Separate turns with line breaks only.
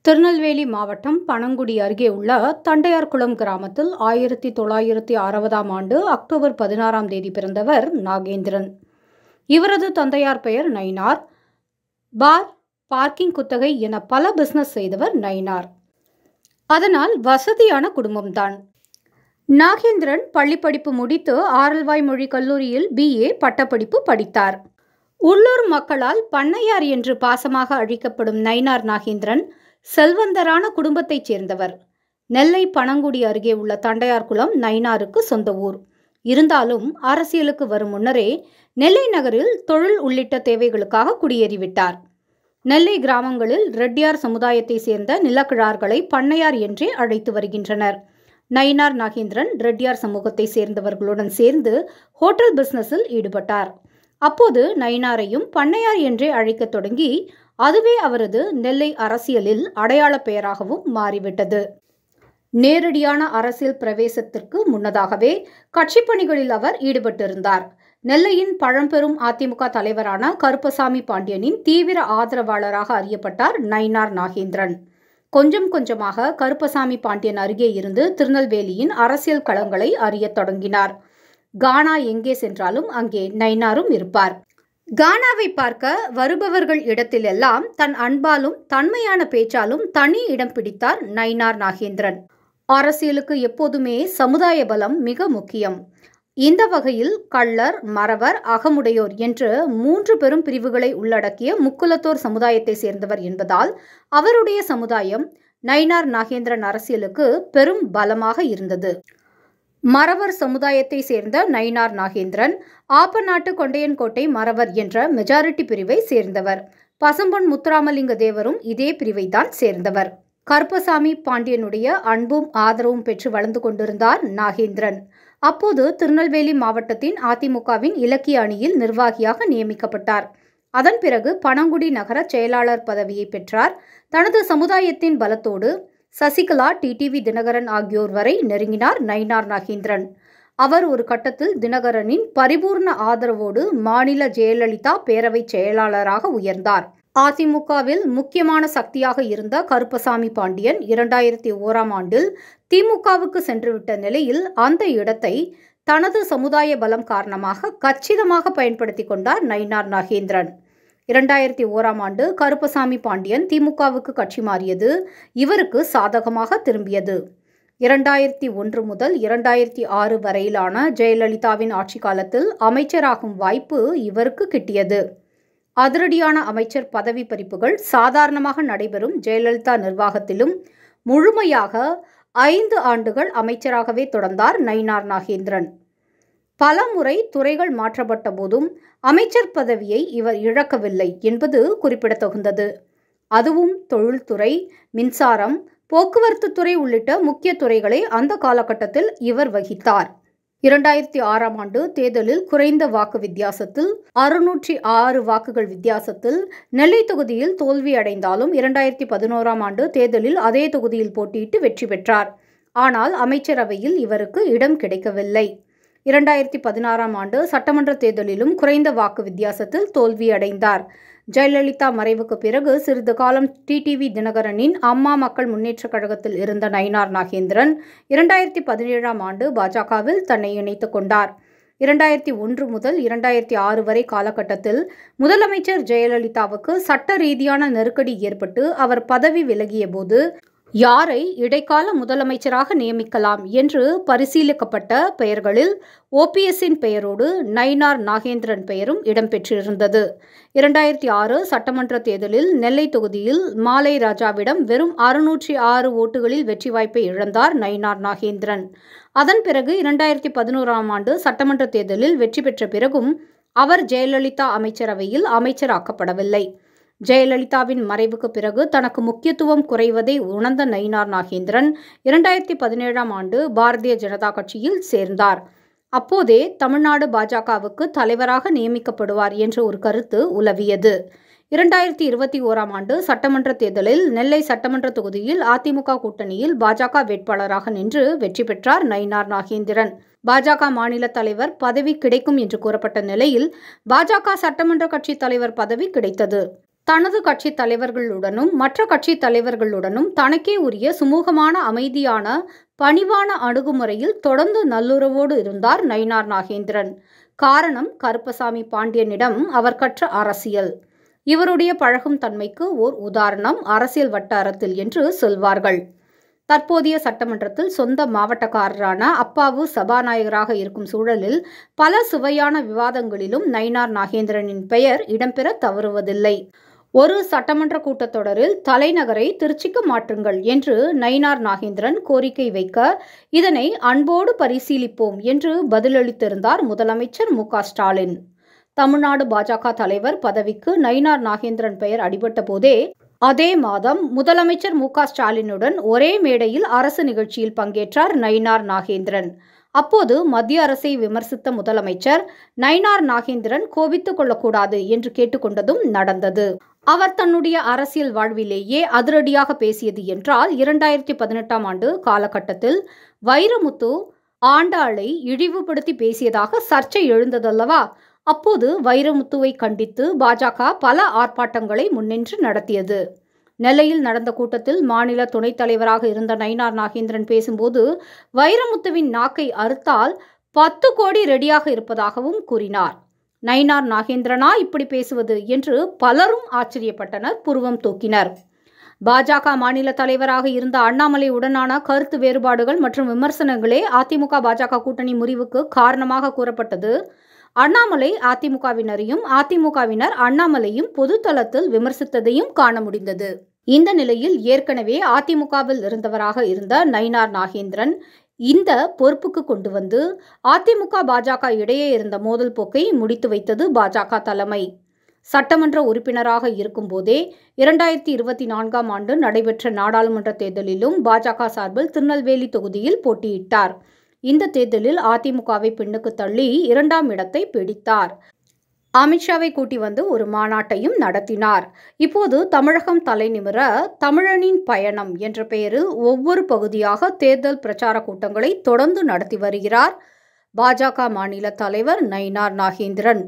திருநெல்வேலி மாவட்டம் பனங்குடி அருகே உள்ள தண்டையார்குளம் கிராமத்தில் 1960ஆம் ஆண்டு அக்டோபர் 16ஆம் தேதி பிறந்தவர் நாகேந்திரன். இவரது தந்தையார் பெயர் நயினார். பார், பார்க்கிங் குத்தகை என பல பிசினஸ் செய்தவர் நயினார். அதனால் வசதியான குடும்பம்தான். நாகேந்திரன் பள்ளிப்படிப்பு முடித்து ஆரல்வாய்மொழி கல்லூரியில் BA பட்டப்படிப்பு படித்தார். உள்ளூர் மக்களால் பண்ணையார் என்று பாசமாக அழைக்கப்படும் நயினார் நாகேந்திரன் செல்வந்தரான குடும்பத்தைச் சேர்ந்தவர். நெல்லை பனங்குடி அருகே உள்ள தண்டையார்குளம் நயினாருக்கு சொந்த ஊர். இருந்தாலும் அரசியலுக்கு வரும் முன்னரே நெல்லை நகரில் தொழில் உள்ளிட்ட தேவைகளுக்காக குடியேறிவிட்டார். நெல்லை கிராமங்களில் ரெட்டியார் சமுதாயத்தை சேர்ந்த நிலக்கிழார்களை பண்ணையார் என்றே அழைத்து வருகின்றனர். நயினார் நாகேந்திரன் ரெட்டியார் சமூகத்தை சேர்ந்தவர்களுடன் சேர்ந்து ஹோட்டல் பிசினஸில் ஈடுபட்டார். அப்போது நயினாரையும் பண்ணையார் என்றே அழைக்கத் தொடங்கி அதுவே அவரது நெல்லை அரசியலில் அடையாள பெயராகவும் மாறிவிட்டது. நேரடியான அரசியல் பிரவேசத்திற்கு முன்னதாகவே கட்சிப் பணிகளில் அவர் ஈடுபட்டிருந்தார். நெல்லையின் பழம்பெரும் அதிமுக தலைவரான கருப்பசாமி பாண்டியனின் தீவிர ஆதரவாளராக அறியப்பட்டார் நயினார் நாகேந்திரன். கொஞ்சம் கொஞ்சமாக கருப்பசாமி பாண்டியன் அருகே இருந்து திருநெல்வேலியின் அரசியல் களங்களை அறியத் தொடங்கினார். கானா எங்கே சென்றாலும் அங்கே நயினாரும் இருப்பார். கானாவை பார்க்க வருபவர்கள் இடத்திலெல்லாம் தன் அன்பாலும் தன்மையான பேச்சாலும் தனி இடம் பிடித்தார் நயினார் நாகேந்திரன். அரசியலுக்கு எப்போதுமே சமுதாய பலம் மிக முக்கியம். இந்த வகையில் கள்ளர், மறவர், அகமுடையோர் என்று 3 பெரும் பிரிவுகளை உள்ளடக்கிய முக்குலத்தோர் சமுதாயத்தை சேர்ந்தவர் என்பதால் அவருடைய சமுதாயம் நயினார் நாகேந்திரன் அரசியலுக்கு பெரும் பலமாக இருந்தது. மறவர் சமுதாயத்தை சேர்ந்த நயினார் நாகேந்திரன் ஆப்பநாட்டு கொண்டையன்கோட்டை மறவர் என்ற மெஜாரிட்டி பிரிவை சேர்ந்தவர். பசும்பொன் முத்துராமலிங்க தேவரும் இதே பிரிவை தான் சேர்ந்தவர். கருப்பசாமி பாண்டியனுடைய அன்பும் ஆதரவும் பெற்று வளர்ந்து கொண்டிருந்தார் நாகேந்திரன். அப்போது திருநெல்வேலி மாவட்டத்தின் அதிமுகவின் இலக்கிய அணியில் நிர்வாகியாக நியமிக்கப்பட்டார். அதன் பிறகு பனங்குடி நகர செயலாளர் பதவியை பெற்றார். தனது சமுதாயத்தின் பலத்தோடு சசிகலா, டிடிவி தினகரன் ஆகியோர் வரை நெருங்கினார் நயினார் நாகேந்திரன். அவர் ஒரு கட்டத்தில் தினகரனின் பரிபூர்ண ஆதரவோடு மாநில ஜெயலலிதா பேரவை செயலாளராக உயர்ந்தார். அதிமுகவில் முக்கியமான சக்தியாக இருந்த கருப்பசாமி பாண்டியன் 2001ஆம் ஆண்டில் திமுகவுக்கு சென்றுவிட்ட நிலையில் அந்த இடத்தை தனது சமுதாய பலம் காரணமாக கச்சிதமாக பயன்படுத்தி கொண்டார் நயினார் நாகேந்திரன். 2001ஆம் ஆண்டு கருப்பசாமி பாண்டியன் திமுகவுக்கு கட்சி மாறியது இவருக்கு சாதகமாக திரும்பியது. 2001 முதல் 2006 வரையிலான ஜெயலலிதாவின் ஆட்சி காலத்தில் அமைச்சராகும் வாய்ப்பு இவருக்கு கிட்டியது. அதிரடியான அமைச்சர் பதவி பறிப்புகள் சாதாரணமாக நடைபெறும் ஜெயலலிதா நிர்வாகத்திலும் முழுமையாக 5 ஆண்டுகள் அமைச்சராகவே தொடர்ந்தார் நயினார் நாகேந்திரன். பல முறை துறைகள் மாற்றப்பட்ட போதும் அமைச்சர் பதவியை இவர் இழக்கவில்லை என்பது குறிப்பிடத்தகுந்தது. அதுவும் தொழில்துறை, மின்சாரம், போக்குவரத்து துறை உள்ளிட்ட முக்கிய துறைகளை அந்த காலகட்டத்தில் இவர் வகித்தார். 2006ஆம் ஆண்டு தேர்தலில் குறைந்த வாக்கு வித்தியாசத்தில் 606 வாக்குகள் வித்தியாசத்தில் நெல்லை தொகுதியில் தோல்வியடைந்தாலும் 2011ஆம் ஆண்டு தேர்தலில் அதே தொகுதியில் போட்டியிட்டு வெற்றி பெற்றார். ஆனால் அமைச்சரவையில் இவருக்கு இடம் கிடைக்கவில்லை. 2016ஆம் ஆண்டு சட்டமன்ற தேர்தலிலும் குறைந்த வாக்கு வித்தியாசத்தில் தோல்வியடைந்தார். ஜெயலலிதா மறைவுக்கு பிறகு சிறிது காலம் டிடிவி தினகரனின் அம்மா மக்கள் முன்னேற்றக் கழகத்தில் இருந்த நயினார் நாகேந்திரன் 2017ஆம் ஆண்டு பாஜகவில் தன்னை இணைத்துக் கொண்டார். 2001 முதல் 2006 வரை காலகட்டத்தில் முதலமைச்சர் ஜெயலலிதாவுக்கு சட்ட ரீதியான நெருக்கடி ஏற்பட்டு அவர் பதவி விலகிய போது யாரை இடைக்கால முதலமைச்சராக நியமிக்கலாம் என்று பரிசீலிக்கப்பட்ட பெயர்களில் OPSன் பெயரோடு நயினார் நாகேந்திரன் பெயரும் இடம்பெற்றிருந்தது. 2006 சட்டமன்ற தேர்தலில் நெல்லை தொகுதியில் மாலை ராஜாவிடம் வெறும் 606 ஓட்டுகளில் வெற்றி வாய்ப்பை இழந்தார் நயினார் நாகேந்திரன். அதன் பிறகு 2011ஆம் ஆண்டு சட்டமன்ற தேர்தலில் வெற்றி பெற்ற பிறகும் அவர் ஜெயலலிதா அமைச்சரவையில் அமைச்சராக்கப்படவில்லை. ஜெயலலிதாவின் மறைவுக்கு பிறகு தனக்கு முக்கியத்துவம் குறைவதை உணர்ந்த நயினார் நாகேந்திரன் 2017ஆம் ஆண்டு பாரதிய ஜனதா கட்சியில் சேர்ந்தார். அப்போதே தமிழ்நாடு பாஜகவுக்கு தலைவராக நியமிக்கப்படுவார் என்ற ஒரு கருத்து உலவியது. 2021ஆம் ஆண்டு சட்டமன்ற தேர்தலில் நெல்லை சட்டமன்ற தொகுதியில் அதிமுக கூட்டணியில் பாஜக வேட்பாளராக நின்று வெற்றி பெற்றார் நயினார் நாகேந்திரன். பாஜக மாநில தலைவர் பதவி கிடைக்கும் என்று கூறப்பட்ட நிலையில் பாஜக சட்டமன்ற கட்சி தலைவர் பதவி கிடைத்தது. தனது கட்சி தலைவர்களுடனும் மற்ற கட்சி தலைவர்களுடனும் தனக்கே உரிய சுமூகமான அமைதியான பணிவான அணுகுமுறையில் தொடர்ந்து நல்லுறவோடு இருந்தார் நயினார் நாகேந்திரன். காரணம், கருப்பசாமி பாண்டியனிடம் அவர் கற்ற அரசியல். இவருடைய பழகும் தன்மைக்கு ஓர் உதாரணம் அரசியல் வட்டாரத்தில் என்று சொல்வார்கள். தற்போதைய சட்டமன்றத்தில் சொந்த மாவட்டக்காரரான அப்பாவு சபாநாயகராக இருக்கும் சூழலில் பல சுவையான விவாதங்களிலும் நயினார் நாகேந்திரனின் பெயர் இடம்பெற தவறுவதில்லை. ஒரு சட்டமன்ற கூட்டத்தொடரில் தலைநகரை திருச்சிக்கு மாற்றுங்கள் என்று நயினார் நாகேந்திரன் கோரிக்கை வைக்க, இதனை அன்போடு பரிசீலிப்போம் என்று பதிலளித்திருந்தார் முதலமைச்சர் மு.க.ஸ்டாலின். தமிழ்நாடு பாஜக தலைவர் பதவிக்கு நயினார் நாகேந்திரன் பெயர் அடிபட்ட போதே அதே மாதம் முதலமைச்சர் மு.க.ஸ்டாலினுடன் ஒரே மேடையில் அரசு நிகழ்ச்சியில் பங்கேற்றார் நயினார் நாகேந்திரன். அப்போது மத்திய அரசை விமர்சித்த முதலமைச்சர் நயினார் நாகேந்திரன் கோபித்துக் கொள்ளக்கூடாது என்று கேட்டுக்கொண்டதும் நடந்தது. அவர் தன்னுடைய அரசியல் வாழ்விலேயே அதிரடியாக பேசியது என்றால் 2018ஆம் ஆண்டு காலகட்டத்தில் வைரமுத்து ஆண்டாளை இழிவுபடுத்தி பேசியதாக சர்ச்சை எழுந்ததல்லவா? அப்போது வைரமுத்துவை கண்டித்து பாஜக பல ஆர்ப்பாட்டங்களை முன்னின்று நடத்தியது. நெல்லையில் நடந்த கூட்டத்தில் மாநில துணைத் தலைவராக இருந்த நயினார் நாகேந்திரன் பேசும்போது வைரமுத்துவின் நாக்கை அறுத்தால் 10 கோடி ரெடியாக இருப்பதாகவும் கூறினார். நயினார் நாகேந்திரனா இப்படி பேசுவது என்று பலரும் ஆச்சரியப்பட்டனர், புருவம் தூக்கினர். பாஜக மாநில தலைவராக இருந்த அண்ணாமலை உடனான கருத்து வேறுபாடுகள் மற்றும் விமர்சனங்களே அதிமுக பாஜக கூட்டணி முறிவுக்கு காரணமாக கூறப்பட்டது. அண்ணாமலை அதிமுகவினரையும் அதிமுகவினர் அண்ணாமலையும் பொதுத்தளத்தில் விமர்சித்ததையும் காண முடிந்தது. இந்த நிலையில் ஏற்கனவே அதிமுகவில் இருந்தவராக இருந்த நயினார் நாகேந்திரன் இந்த பொறுப்புக்கு கொண்டு வந்து அதிமுக பாஜக இடையே இருந்த மோதல் போக்கை முடித்து வைத்தது பாஜக தலைமை. சட்டமன்ற உறுப்பினராக இருக்கும் போதே 2024ஆம் ஆண்டு நடைபெற்ற நாடாளுமன்ற தேர்தலிலும் பாஜக சார்பில் திருநெல்வேலி தொகுதியில் போட்டியிட்டார். இந்த தேர்தலில் அதிமுகவை பின்னுக்கு தள்ளி 2ஆம் இடத்தை பிடித்தார். அமித்ஷாவை கூட்டி வந்து ஒரு மாநாட்டையும் நடத்தினார். இப்போது தமிழகம் தலைநிமிர தமிழனின் பயணம் என்ற பெயரில் ஒவ்வொரு பகுதியாக தேர்தல் பிரச்சார கூட்டங்களை தொடர்ந்து நடத்தி வருகிறார் பாஜக மாநில தலைவர் நயினார் நாகேந்திரன்.